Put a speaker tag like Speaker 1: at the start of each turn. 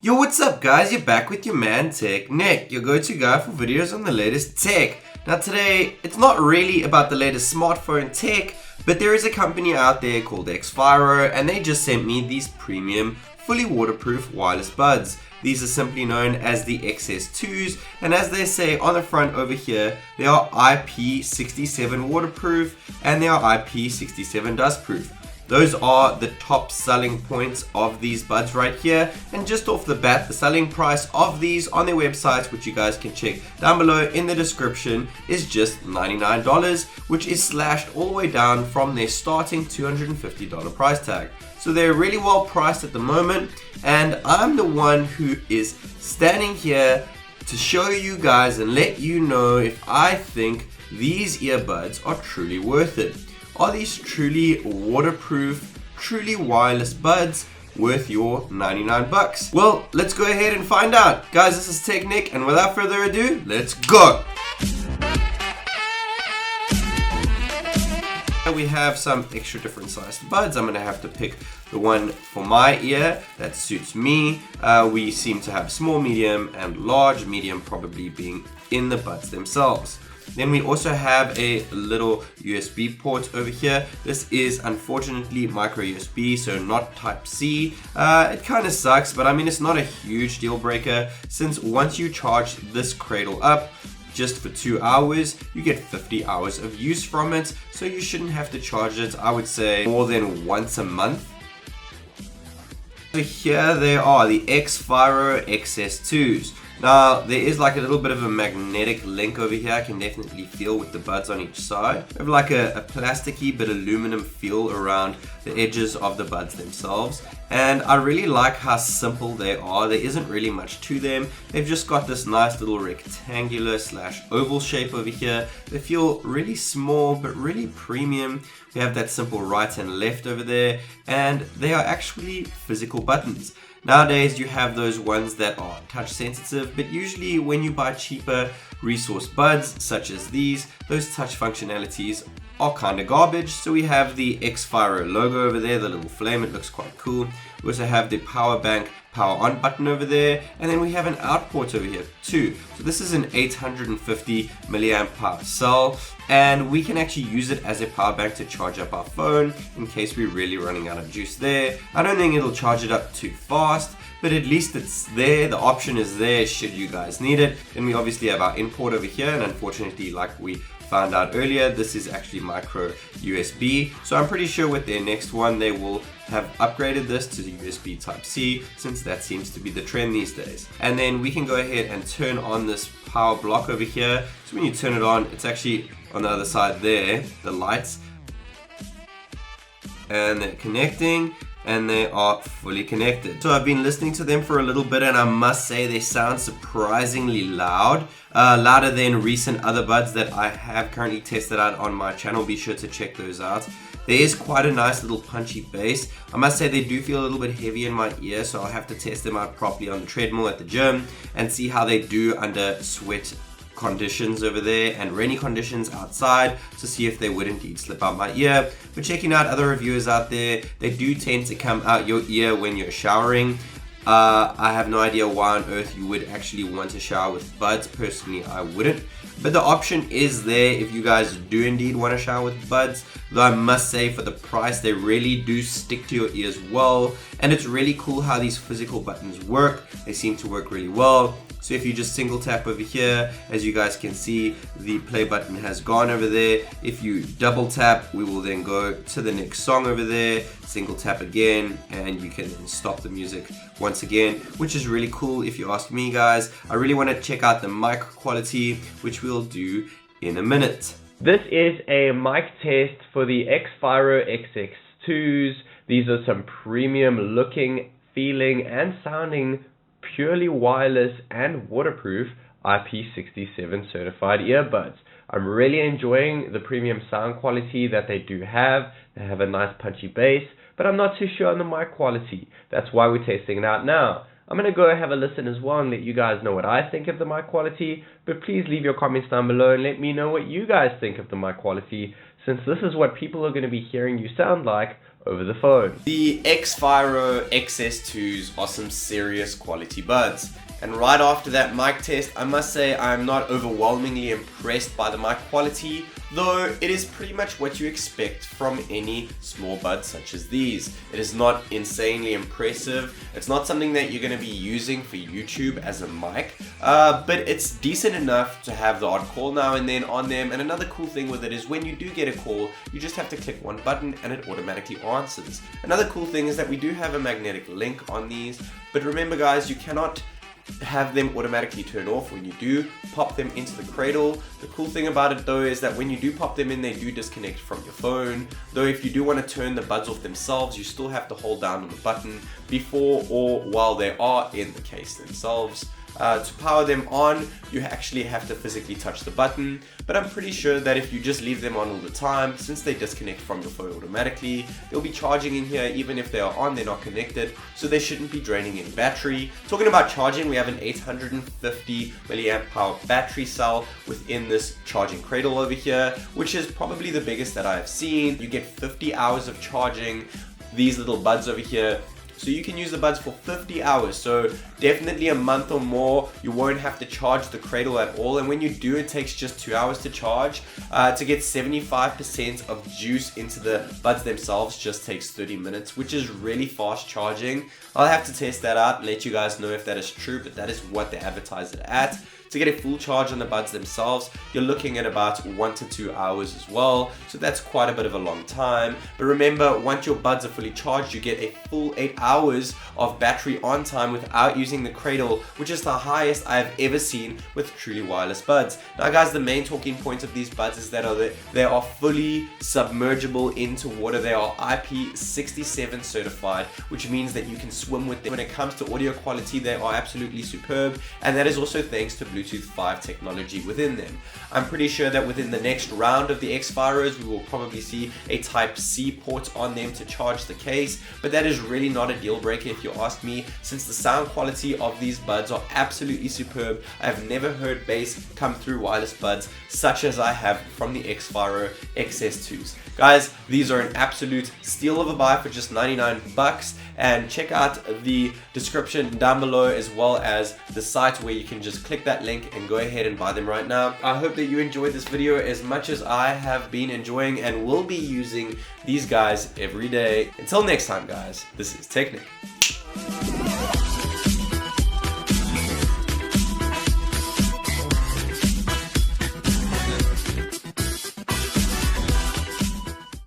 Speaker 1: Yo, what's up guys? You're back with your man TechNick, your go-to guy for videos on the latest tech. Now today, it's not really about the latest smartphone tech, but there is a company out there called xFyro, and they just sent me these premium, fully waterproof wireless buds. These are simply known as the xS2s, and as they say on the front over here, they are IP67 waterproof and they are IP67 dustproof. Those are the top selling points of these buds right here, and just off the bat, the selling price of these on their websites, which you guys can check down below in the description, is just $99, which is slashed all the way down from their starting $250 price tag. So they're really well priced at the moment, and I'm the one who is standing here to show you guys and let you know if I think these earbuds are truly worth it. Are these truly waterproof, truly wireless buds worth your 99 bucks? Well, let's go ahead and find out. Guys, this is TechNick, and without further ado, let's go! We have some extra different sized buds. I'm gonna have to pick the one for my ear that suits me. We seem to have small, medium, and large. Medium probably being in the buds themselves. Then we also have a little USB port over here. This is unfortunately micro USB, so not type C. It kind of sucks, but I mean it's not a huge deal breaker, since once you charge this cradle up just for 2 hours, you get 50 hours of use from it, so you shouldn't have to charge it, I would say, more than once a month. So here they are, the xFyro xS2s. Now, there is like a little bit of a magnetic link over here. I can definitely feel with the buds on each side. They have like a plasticky but aluminum feel around the edges of the buds themselves. And I really like how simple they are. There isn't really much to them. They've just got this nice little rectangular / oval shape over here. They feel really small but really premium. We have that simple right and left over there. And they are actually physical buttons. Nowadays you have those ones that are touch sensitive, but usually when you buy cheaper resource buds such as these, those touch functionalities are kind of garbage. So we have the xFyro logo over there, the little flame, it looks quite cool. We also have the power bank power on button over there, and then we have an out port over here too. So this is an 850 milliamp power cell, and we can actually use it as a power bank to charge up our phone in case we're really running out of juice there. I don't think it'll charge it up too fast, but at least it's there. The option is there should you guys need it. Then we obviously have our import over here, and unfortunately, like we found out earlier, this is actually micro USB. So I'm pretty sure with their next one, they will have upgraded this to the USB type C, since that seems to be the trend these days. And then we can go ahead and turn on this power block over here. So when you turn it on, it's actually on the other side there, the lights, and they're connecting, and they are fully connected. So I've been listening to them for a little bit, and I must say they sound surprisingly loud, louder than recent other buds that I have currently tested out on my channel. Be sure to check those out. There is quite a nice little punchy bass. I must say they do feel a little bit heavy in my ear, so I'll have to test them out properly on the treadmill at the gym and see how they do under sweat conditions over there and rainy conditions outside, to see if they would indeed slip out my ear. But checking out other reviewers out there, they do tend to come out your ear when you're showering. I have no idea why on earth you would actually want to shower with buds. Personally, I wouldn't. But the option is there if you guys do indeed want to shower with buds. Though I must say, for the price, they really do stick to your ears well. And it's really cool how these physical buttons work. They seem to work really well. So if you just single tap over here, as you guys can see, the play button has gone over there. If you double tap, we will then go to the next song over there, single tap again, and you can then stop the music once again, which is really cool if you ask me, guys. I really want to check out the mic quality, which we'll do in a minute. This is a mic test for the xFyro xS2s. These are some premium looking, feeling, and sounding purely wireless and waterproof IP67 certified earbuds. I'm really enjoying the premium sound quality that they do have. They have a nice punchy bass, but I'm not too sure on the mic quality. That's why we're testing it out now. I'm going to go have a listen as well and let you guys know what I think of the mic quality, but please leave your comments down below and let me know what you guys think of the mic quality, since this is what people are going to be hearing you sound like over the phone. The xFyro xS2s are some serious quality buds. And right after that mic test, I must say I'm not overwhelmingly impressed by the mic quality, though it is pretty much what you expect from any small buds such as these. It is not insanely impressive. It's not something that you're going to be using for YouTube as a mic, but it's decent enough to have the odd call now and then on them. And another cool thing with it is when you do get a call, you just have to click one button and it automatically answers. Another cool thing is that we do have a magnetic link on these, but remember guys, you cannot have them automatically turn off when you do pop them into the cradle. The cool thing about it though is that when you do pop them in, they do disconnect from your phone, though if you do want to turn the buds off themselves, you still have to hold down on the button before or while they are in the case themselves. To power them on, you actually have to physically touch the button, but I'm pretty sure that if you just leave them on all the time, since they disconnect from your phone automatically, they'll be charging in here even if they are on, they're not connected, so they shouldn't be draining any battery. Talking about charging, we have an 850 milliamp hour battery cell within this charging cradle over here, which is probably the biggest that I've seen. You get 50 hours of charging these little buds over here. So you can use the buds for 50 hours, so definitely a month or more. You won't have to charge the cradle at all, and when you do, it takes just 2 hours to charge. To get 75% of juice into the buds themselves just takes 30 minutes, which is really fast charging. I'll have to test that out and let you guys know if that is true, but that is what they advertise it at. To get a full charge on the buds themselves, you're looking at about 1 to 2 hours as well, so that's quite a bit of a long time. But remember, once your buds are fully charged, you get a full 8 hours of battery on time without using the cradle, which is the highest I've ever seen with truly wireless buds. Now guys, the main talking point of these buds is that they are fully submergible into water. They are IP67 certified, which means that you can swim with them. When it comes to audio quality, they are absolutely superb, and that is also thanks to Bluetooth 5 technology within them. I'm pretty sure that within the next round of the xFyros, we will probably see a Type-C port on them to charge the case, but that is really not a deal breaker if you ask me, since the sound quality of these buds are absolutely superb. I've never heard bass come through wireless buds such as I have from the xFyro xS2s. Guys, these are an absolute steal of a buy for just 99 bucks, and check out the description down below as well as the site where you can just click that link and go ahead and buy them right now. I hope that you enjoyed this video as much as I have been enjoying and will be using these guys every day. Until next time guys, this is TechNick.